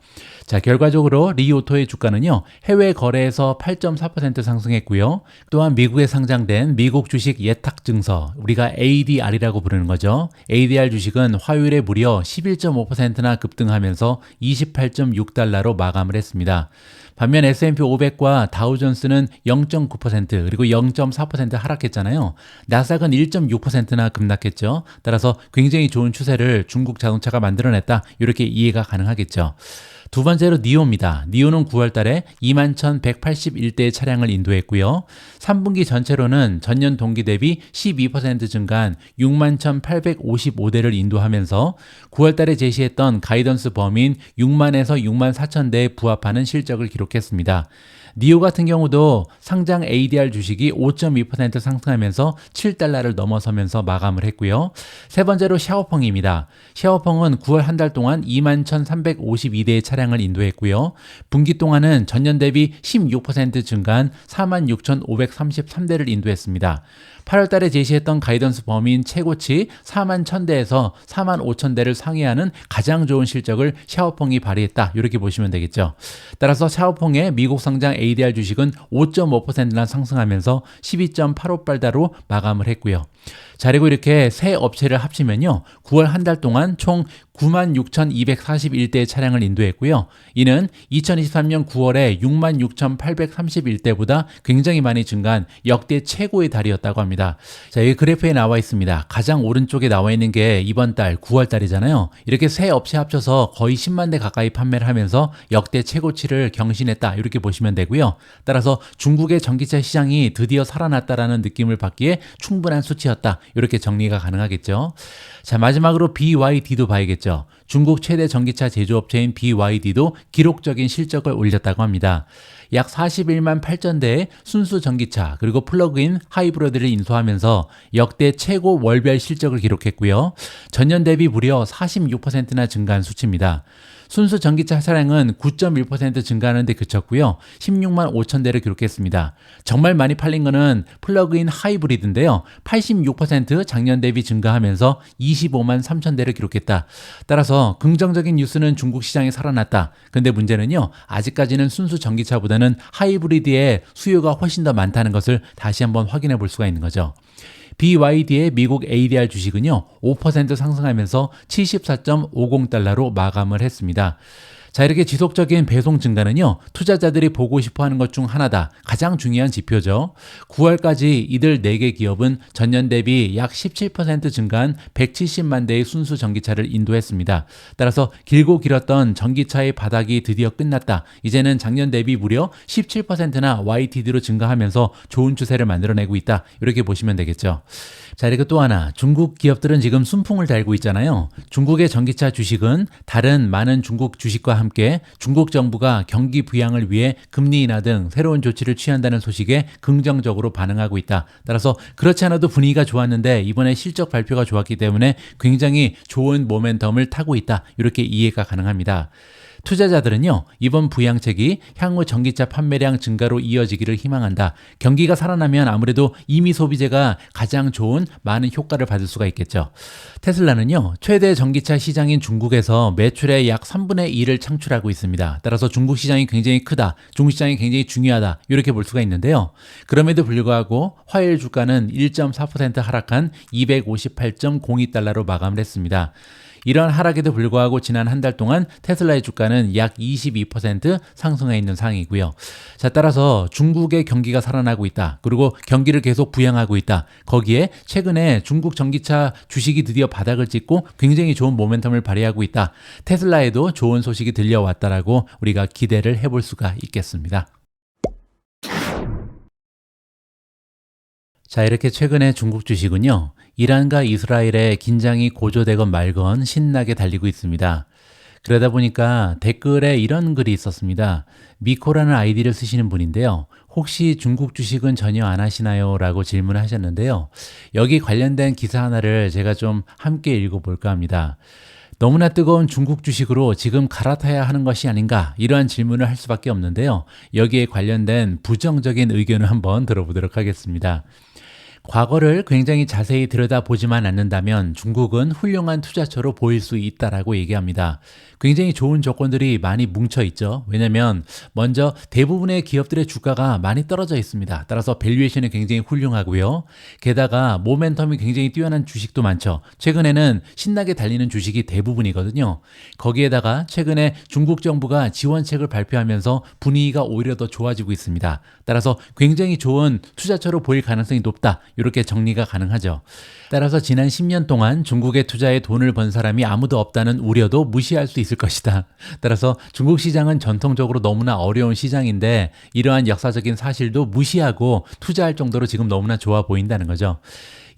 자, 결과적으로 리오토의 주가는요, 해외 거래에서 8.4% 상승했고요. 또한 미국에 상장된 미국 주식 예탁 증서, 우리가 ADR이라고 부르는 거죠. ADR 주식은 화요일에 무려 11.5%나 급등하면서 28.6달러로 마감을 했습니다. 반면 S&P 500과 다우존스는 0.9% 그리고 0.4% 하락했잖아요. 나스닥은 1.6%나 급락했죠. 따라서 굉장히 좋은 추세를 중국 자동차가 만들어냈다. 이렇게 이해가 가능하겠죠. 두 번째로 니오입니다. 니오는 9월 달에 21,181대의 차량을 인도했고요. 3분기 전체로는 전년 동기 대비 12% 증가한 61,855대를 인도하면서 9월 달에 제시했던 가이던스 범위인 6만에서 6만 4천 대에 부합하는 실적을 기록했습니다. 니오 같은 경우도 상장 ADR 주식이 5.2% 상승하면서 7달러를 넘어서면서 마감을 했고요. 세 번째로 샤오펑입니다. 샤오펑은 9월 한 달 동안 21,352대의 차량을 인도했고요. 분기 동안은 전년 대비 16% 증가한 46,533대를 인도했습니다. 8월 달에 제시했던 가이던스 범위인 최고치 4만 1000대에서 4만 5000대를 상회하는 가장 좋은 실적을 샤오펑이 발휘했다. 이렇게 보시면 되겠죠. 따라서 샤오펑의 미국 상장 ADR 주식은 5.5%나 상승하면서 12.85달러로 마감을 했고요. 자, 그리고 이렇게 세 업체를 합치면요, 9월 한 달 동안 총 96,241대의 차량을 인도했고요. 이는 2023년 9월에 66,831대보다 굉장히 많이 증가한 역대 최고의 달이었다고 합니다. 자, 여기 그래프에 나와 있습니다. 가장 오른쪽에 나와 있는 게 이번 달 9월 달이잖아요. 이렇게 세 업체 합쳐서 거의 10만 대 가까이 판매를 하면서 역대 최고치를 경신했다. 이렇게 보시면 되고요. 따라서 중국의 전기차 시장이 드디어 살아났다라는 느낌을 받기에 충분한 수치였다. 이렇게 정리가 가능하겠죠. 자, 마지막으로 BYD도 봐야겠죠. 중국 최대 전기차 제조업체인 BYD도 기록적인 실적을 올렸다고 합니다. 약 41만 8천 대의 순수 전기차 그리고 플러그인 하이브리드를 인수하면서 역대 최고 월별 실적을 기록했고요. 전년 대비 무려 46%나 증가한 수치입니다. 순수 전기차 차량은 9.1% 증가하는 데 그쳤고요. 16만 5천 대를 기록했습니다. 정말 많이 팔린 거는 플러그인 하이브리드인데요. 86% 작년 대비 증가하면서 25만 3천 대를 기록했다. 따라서 긍정적인 뉴스는 중국 시장이 살아났다. 근데 문제는요, 아직까지는 순수 전기차보다는 하이브리드의 수요가 훨씬 더 많다는 것을 다시 한번 확인해 볼 수가 있는 거죠. BYD의 미국 ADR 주식은요, 5% 상승하면서 74.50달러로 마감을 했습니다. 자, 이렇게 지속적인 배송 증가는요, 투자자들이 보고 싶어 하는 것 중 하나다. 가장 중요한 지표죠. 9월까지 이들 4개 기업은 전년 대비 약 17% 증가한 170만 대의 순수 전기차를 인도했습니다. 따라서 길고 길었던 전기차의 바닥이 드디어 끝났다. 이제는 작년 대비 무려 17%나 YTD로 증가하면서 좋은 추세를 만들어내고 있다. 이렇게 보시면 되겠죠. 자, 그리고 또 하나, 중국 기업들은 지금 순풍을 달고 있잖아요. 중국의 전기차 주식은 다른 많은 중국 주식과 함께 중국 정부가 경기 부양을 위해 금리 인하 등 새로운 조치를 취한다는 소식에 긍정적으로 반응하고 있다. 따라서 그렇지 않아도 분위기가 좋았는데 이번에 실적 발표가 좋았기 때문에 굉장히 좋은 모멘텀을 타고 있다. 이렇게 이해가 가능합니다. 투자자들은요, 이번 부양책이 향후 전기차 판매량 증가로 이어지기를 희망한다. 경기가 살아나면 아무래도 이미 소비재가 가장 좋은 많은 효과를 받을 수가 있겠죠. 테슬라는요, 최대 전기차 시장인 중국에서 매출의 약 3분의 1을 창출하고 있습니다. 따라서 중국 시장이 굉장히 크다, 중국 시장이 굉장히 중요하다, 이렇게 볼 수가 있는데요. 그럼에도 불구하고 화요일 주가는 1.4% 하락한 258.02달러로 마감을 했습니다. 이러한 하락에도 불구하고 지난 한 달 동안 테슬라의 주가는 약 22% 상승해 있는 상황이고요. 자, 따라서 중국의 경기가 살아나고 있다. 그리고 경기를 계속 부양하고 있다. 거기에 최근에 중국 전기차 주식이 드디어 바닥을 찍고 굉장히 좋은 모멘텀을 발휘하고 있다. 테슬라에도 좋은 소식이 들려왔다라고 우리가 기대를 해볼 수가 있겠습니다. 자, 이렇게 최근에 중국 주식은요, 이란과 이스라엘의 긴장이 고조되건 말건 신나게 달리고 있습니다. 그러다 보니까 댓글에 이런 글이 있었습니다. 미코라는 아이디를 쓰시는 분인데요. 혹시 중국 주식은 전혀 안 하시나요? 라고 질문을 하셨는데요. 여기 관련된 기사 하나를 제가 좀 함께 읽어볼까 합니다. 너무나 뜨거운 중국 주식으로 지금 갈아타야 하는 것이 아닌가, 이러한 질문을 할 수밖에 없는데요. 여기에 관련된 부정적인 의견을 한번 들어보도록 하겠습니다. 과거를 굉장히 자세히 들여다보지만 않는다면 중국은 훌륭한 투자처로 보일 수 있다라고 얘기합니다. 굉장히 좋은 조건들이 많이 뭉쳐 있죠. 왜냐하면 먼저 대부분의 기업들의 주가가 많이 떨어져 있습니다. 따라서 밸류에이션이 굉장히 훌륭하고요. 게다가 모멘텀이 굉장히 뛰어난 주식도 많죠. 최근에는 신나게 달리는 주식이 대부분이거든요. 거기에다가 최근에 중국 정부가 지원책을 발표하면서 분위기가 오히려 더 좋아지고 있습니다. 따라서 굉장히 좋은 투자처로 보일 가능성이 높다. 이렇게 정리가 가능하죠. 따라서 지난 10년 동안 중국의 투자에 돈을 번 사람이 아무도 없다는 우려도 무시할 수 있을 것이다. 따라서 중국 시장은 전통적으로 너무나 어려운 시장인데 이러한 역사적인 사실도 무시하고 투자할 정도로 지금 너무나 좋아 보인다는 거죠.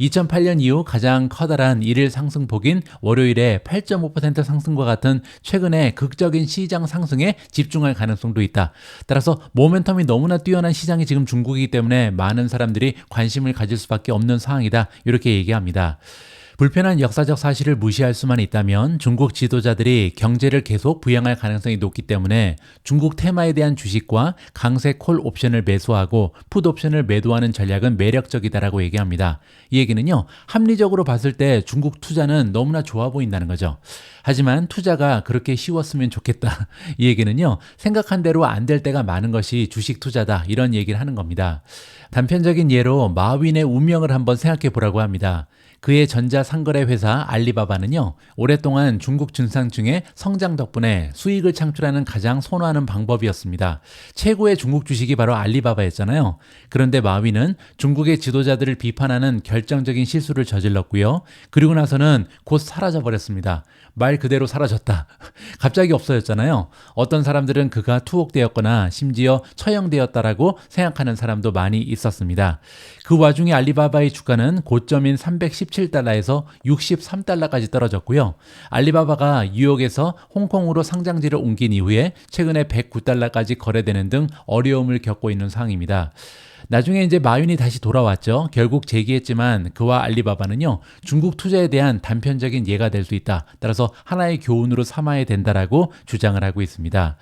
2008년 이후 가장 커다란 일일 상승폭인 월요일에 8.5% 상승과 같은 최근의 극적인 시장 상승에 집중할 가능성도 있다. 따라서 모멘텀이 너무나 뛰어난 시장이 지금 중국이기 때문에 많은 사람들이 관심을 가질 수밖에 없는 상황이다. 이렇게 얘기합니다. 불편한 역사적 사실을 무시할 수만 있다면 중국 지도자들이 경제를 계속 부양할 가능성이 높기 때문에 중국 테마에 대한 주식과 강세 콜 옵션을 매수하고 풋 옵션을 매도하는 전략은 매력적이다라고 얘기합니다. 이 얘기는요, 합리적으로 봤을 때 중국 투자는 너무나 좋아 보인다는 거죠. 하지만 투자가 그렇게 쉬웠으면 좋겠다. 이 얘기는요, 생각한 대로 안 될 때가 많은 것이 주식 투자다. 이런 얘기를 하는 겁니다. 단편적인 예로 마윈의 운명을 한번 생각해 보라고 합니다. 그의 전자상거래 회사 알리바바는요, 오랫동안 중국 중산층의 성장 덕분에 수익을 창출하는 가장 선호하는 방법이었습니다. 최고의 중국 주식이 바로 알리바바였잖아요. 그런데 마윈은 중국의 지도자들을 비판하는 결정적인 실수를 저질렀고요. 그리고 나서는 곧 사라져버렸습니다. 말 그대로 사라졌다. 갑자기 없어졌잖아요. 어떤 사람들은 그가 투옥되었거나 심지어 처형되었다라고 생각하는 사람도 많이 있었습니다. 그 와중에 알리바바의 주가는 고점인 317달러에서 63달러까지 떨어졌고요. 알리바바가 뉴욕에서 홍콩으로 상장지를 옮긴 이후에 최근에 109달러까지 거래되는 등 어려움을 겪고 있는 상황입니다. 나중에 이제 마윈이 다시 돌아왔죠. 결국 재기했지만 그와 알리바바는요, 중국 투자에 대한 단편적인 예가 될 수 있다. 따라서 하나의 교훈으로 삼아야 된다라고 주장을 하고 있습니다.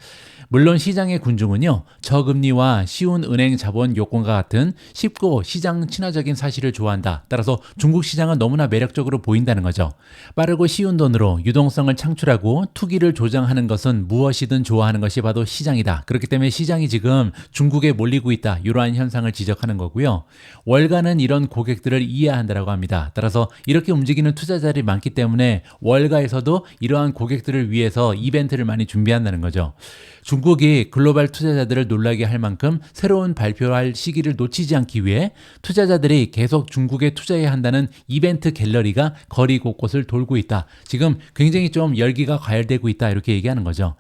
물론 시장의 군중은요, 저금리와 쉬운 은행 자본 요건과 같은 쉽고 시장 친화적인 사실을 좋아한다. 따라서 중국 시장은 너무나 매력적으로 보인다는 거죠. 빠르고 쉬운 돈으로 유동성을 창출하고 투기를 조장하는 것은 무엇이든 좋아하는 것이 바로 시장이다. 그렇기 때문에 시장이 지금 중국에 몰리고 있다. 이러한 현상을 지적하는 거고요. 월가는 이런 고객들을 이해한다라고 합니다. 따라서 이렇게 움직이는 투자자들이 많기 때문에 월가에서도 이러한 고객들을 위해서 이벤트를 많이 준비한다는 거죠. 중국이 글로벌 투자자들을 놀라게 할 만큼 새로운 발표할 시기를 놓치지 않기 위해 투자자들이 계속 중국에 투자해야 한다는 이벤트 갤러리가 거리 곳곳을 돌고 있다. 지금 굉장히 좀 열기가 과열되고 있다. 이렇게 얘기하는 거죠.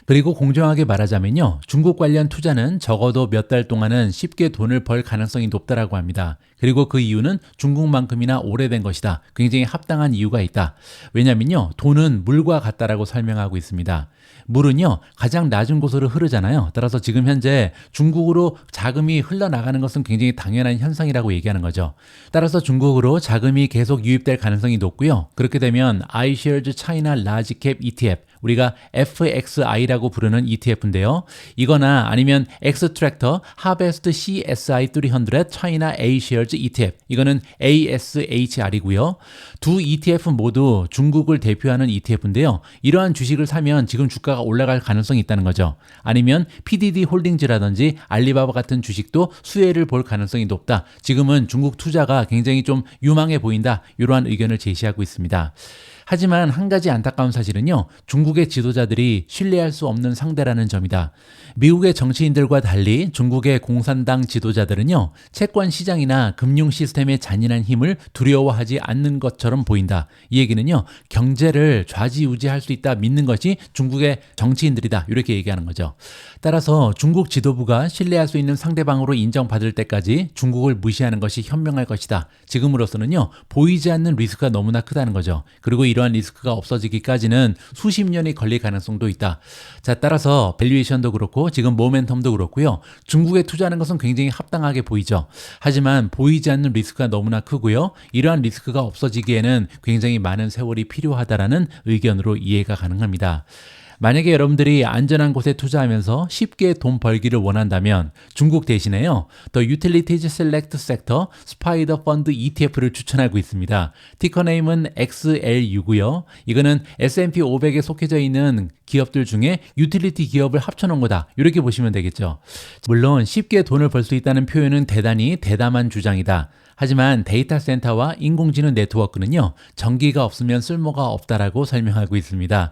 그리고 공정하게 말하자면요. 중국 관련 투자는 적어도 몇 달 동안은 쉽게 돈을 벌 가능성이 높다라고 합니다. 그리고 그 이유는 중국만큼이나 오래된 것이다. 굉장히 합당한 이유가 있다. 왜냐면요. 돈은 물과 같다라고 설명하고 있습니다. 물은요. 가장 낮은 곳으로 흐르잖아요. 따라서 지금 현재 중국으로 자금이 흘러나가는 것은 굉장히 당연한 현상이라고 얘기하는 거죠. 따라서 중국으로 자금이 계속 유입될 가능성이 높고요. 그렇게 되면 iShares China Large Cap ETF, 우리가 FXI라고 부르는 ETF인데요. 이거나 아니면 Xtractor Harvest CSI 300 China A-Shares ETF, 이거는 ASHR이고요. 두 ETF 모두 중국을 대표하는 ETF인데요. 이러한 주식을 사면 지금 주가가 올라갈 가능성이 있다는 거죠. 아니면 PDD 홀딩즈라든지 알리바바 같은 주식도 수혜를 볼 가능성이 높다. 지금은 중국 투자가 굉장히 좀 유망해 보인다. 이러한 의견을 제시하고 있습니다. 하지만 한 가지 안타까운 사실은요. 중국의 지도자들이 신뢰할 수 없는 상대라는 점이다. 미국의 정치인들과 달리 중국의 공산당 지도자들은요. 채권 시장이나 금융 시스템의 잔인한 힘을 두려워하지 않는 것처럼 보인다. 이 얘기는요. 경제를 좌지우지할 수 있다 믿는 것이 중국의 정치인들이다. 이렇게 얘기하는 거죠. 따라서 중국 지도부가 신뢰할 수 있는 상대방으로 인정받을 때까지 중국을 무시하는 것이 현명할 것이다. 지금으로서는요. 보이지 않는 리스크가 너무나 크다는 거죠. 그리고 이러한 리스크가 없어지기까지는 수십 년이 걸릴 가능성도 있다. 자, 따라서 밸류에이션도 그렇고 지금 모멘텀도 그렇고요. 중국에 투자하는 것은 굉장히 합당하게 보이죠. 하지만 보이지 않는 리스크가 너무나 크고요. 이러한 리스크가 없어지기에는 굉장히 많은 세월이 필요하다라는 의견으로 이해가 가능합니다. 만약에 여러분들이 안전한 곳에 투자하면서 쉽게 돈 벌기를 원한다면 중국 대신에요. The Utilities Select Sector Spider Fund ETF를 추천하고 있습니다. 티커 네임은 XLU고요. 이거는 S&P 500에 속해져 있는 기업들 중에 유틸리티 기업을 합쳐놓은 거다. 이렇게 보시면 되겠죠. 물론 쉽게 돈을 벌 수 있다는 표현은 대단히 대담한 주장이다. 하지만 데이터 센터와 인공지능 네트워크는요. 전기가 없으면 쓸모가 없다라고 설명하고 있습니다.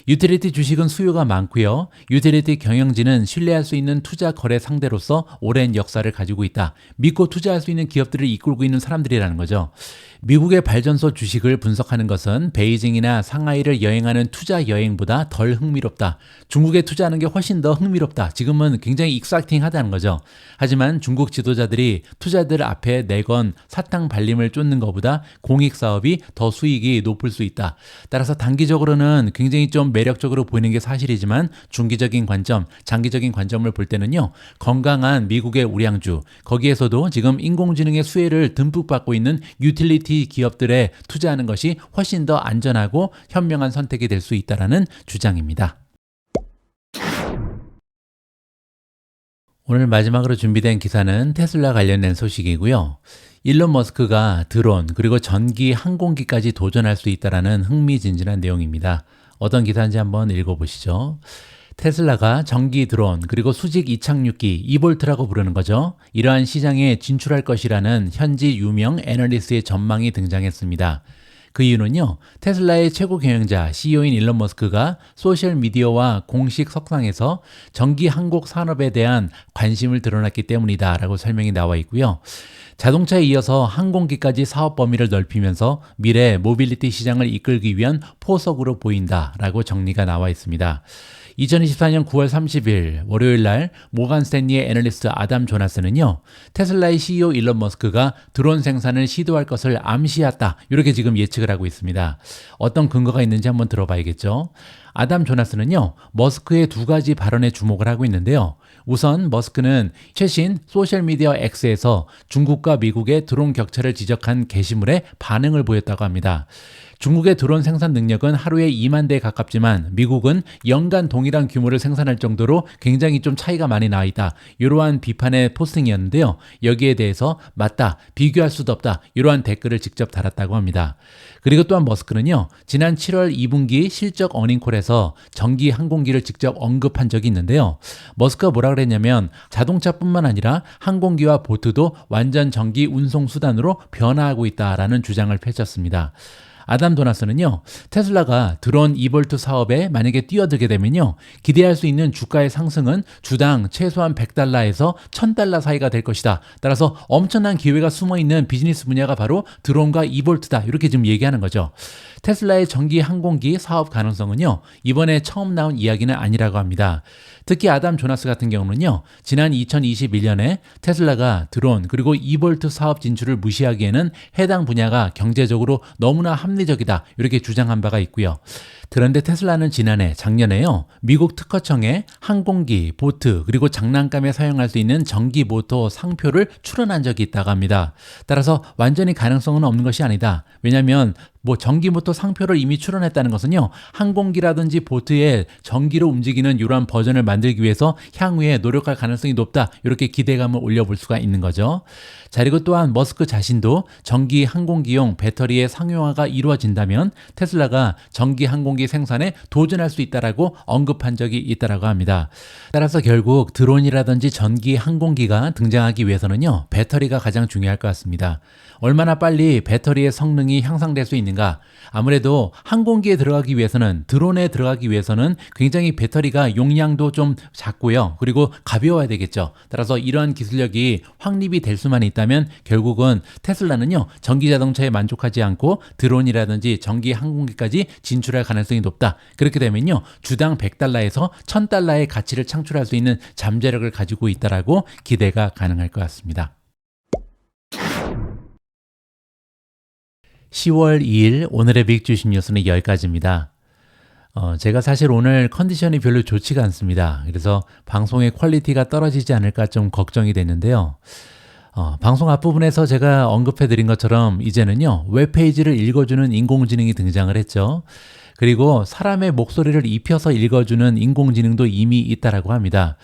유틸리티 주식은 수요가 많고요. 유틸리티 경영진은 신뢰할 수 있는 투자 거래 상대로서 오랜 역사를 가지고 있다. 믿고 투자할 수 있는 기업들을 이끌고 있는 사람들이라는 거죠. 미국의 발전소 주식을 분석하는 것은 베이징이나 상하이를 여행하는 투자 여행보다 덜 흥미롭다. 중국에 투자하는 게 훨씬 더 흥미롭다. 지금은 굉장히 익사이팅하다는 거죠. 하지만 중국 지도자들이 투자들 앞에 내건 사탕 발림을 쫓는 것보다 공익 사업이 더 수익이 높을 수 있다. 따라서 단기적으로는 굉장히 좀 매력적으로 보이는 게 사실이지만 중기적인 관점, 장기적인 관점을 볼 때는요. 건강한 미국의 우량주, 거기에서도 지금 인공지능의 수혜를 듬뿍 받고 있는 유틸리티 기업들에 투자하는 것이 훨씬 더 안전하고 현명한 선택이 될 수 있다는 주장입니다. 오늘 마지막으로 준비된 기사는 테슬라 관련된 소식이고요. 일론 머스크가 드론 그리고 전기 항공기까지 도전할 수 있다는 흥미진진한 내용입니다. 어떤 기사인지 한번 읽어보시죠. 테슬라가 전기 드론 그리고 수직 이착륙기 이볼트라고 부르는 거죠. 이러한 시장에 진출할 것이라는 현지 유명 애널리스트의 전망이 등장했습니다. 그 이유는요. 테슬라의 최고 경영자 CEO인 일론 머스크가 소셜미디어와 공식 석상에서 전기 항공 산업에 대한 관심을 드러났기 때문이다 라고 설명이 나와 있고요. 자동차에 이어서 항공기까지 사업 범위를 넓히면서 미래 모빌리티 시장을 이끌기 위한 포석으로 보인다라고 정리가 나와 있습니다. 2024년 9월 30일 월요일 날 모간 스탠리의 애널리스트 아담 조나스는요. 테슬라의 CEO 일론 머스크가 드론 생산을 시도할 것을 암시했다. 이렇게 지금 예측을 하고 있습니다. 어떤 근거가 있는지 한번 들어봐야겠죠. 아담 조나스는요. 머스크의 두 가지 발언에 주목을 하고 있는데요. 우선 머스크는 최신 소셜미디어 X에서 중국과 미국의 드론 격차를 지적한 게시물에 반응을 보였다고 합니다. 중국의 드론 생산 능력은 하루에 2만 대에 가깝지만 미국은 연간 동일한 규모를 생산할 정도로 굉장히 좀 차이가 많이 나 있다. 이러한 비판의 포스팅이었는데요. 여기에 대해서 맞다, 비교할 수도 없다. 이러한 댓글을 직접 달았다고 합니다. 그리고 또한 머스크는요. 지난 7월 2분기 실적 어닝콜에서 전기 항공기를 직접 언급한 적이 있는데요. 머스크가 뭐라 그랬냐면 자동차뿐만 아니라 항공기와 보트도 완전 전기 운송 수단으로 변화하고 있다라는 주장을 펼쳤습니다. 아담 도나스는요, 테슬라가 드론 이볼트 사업에 만약에 뛰어들게 되면요, 기대할 수 있는 주가의 상승은 주당 최소한 $100에서 $1000 사이가 될 것이다. 따라서 엄청난 기회가 숨어 있는 비즈니스 분야가 바로 드론과 이볼트다. 이렇게 지금 얘기하는 거죠. 테슬라의 전기 항공기 사업 가능성은요, 이번에 처음 나온 이야기는 아니라고 합니다. 특히 아담 조나스 같은 경우는요, 지난 2021년에 테슬라가 드론 그리고 이볼트 사업 진출을 무시하기에는 해당 분야가 경제적으로 너무나 합리적이다, 이렇게 주장한 바가 있고요. 그런데 테슬라는 작년에요, 미국 특허청에 항공기, 보트, 그리고 장난감에 사용할 수 있는 전기 모터 상표를 출원한 적이 있다고 합니다. 따라서 완전히 가능성은 없는 것이 아니다. 왜냐하면 전기 모터 상표를 이미 출원했다는 것은요, 항공기라든지 보트에 전기로 움직이는 이러한 버전을 만들기 위해서 향후에 노력할 가능성이 높다, 이렇게 기대감을 올려볼 수가 있는 거죠. 자, 그리고 또한 머스크 자신도 전기 항공기용 배터리의 상용화가 이루어진다면 테슬라가 전기 항공기 생산에 도전할 수 있다라고 언급한 적이 있다라고 합니다. 따라서 결국 드론이라든지 전기 항공기가 등장하기 위해서는요, 배터리가 가장 중요할 것 같습니다. 얼마나 빨리 배터리의 성능이 향상될 수 있는가? 아무래도 항공기에 들어가기 위해서는, 드론에 들어가기 위해서는 굉장히 배터리가 용량도 좀 작고요. 그리고 가벼워야 되겠죠. 따라서 이러한 기술력이 확립이 될 수만 있다면 결국은 테슬라는요, 전기 자동차에 만족하지 않고 드론이라든지 전기 항공기까지 진출할 가능성이 높다. 그렇게 되면요, 주당 $100에서 $1000의 가치를 창출할 수 있는 잠재력을 가지고 있다라고 기대가 가능할 것 같습니다. 10월 2일 오늘의 빅 주식 뉴스는 여기까지입니다. 제가 사실 오늘 컨디션이 별로 좋지가 않습니다. 그래서 방송의 퀄리티가 떨어지지 않을까 좀 걱정이 됐는데요. 방송 앞부분에서 제가 언급해드린 것처럼 이제는요, 웹페이지를 읽어주는 인공지능이 등장을 했죠. 그리고 사람의 목소리를 입혀서 읽어주는 인공지능도 이미 있다라고 합니다.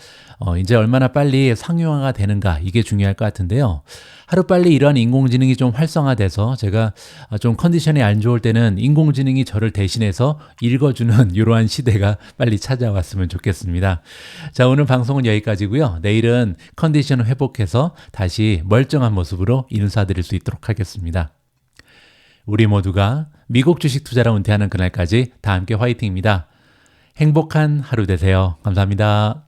이제 얼마나 빨리 상용화가 되는가, 이게 중요할 것 같은데요. 하루빨리 이러한 인공지능이 좀 활성화돼서 제가 좀 컨디션이 안 좋을 때는 인공지능이 저를 대신해서 읽어주는 이러한 시대가 빨리 찾아왔으면 좋겠습니다. 자, 오늘 방송은 여기까지고요. 내일은 컨디션을 회복해서 다시 멀쩡한 모습으로 인사드릴 수 있도록 하겠습니다. 우리 모두가 미국 주식 투자로 은퇴하는 그날까지 다 함께 화이팅입니다. 행복한 하루 되세요. 감사합니다.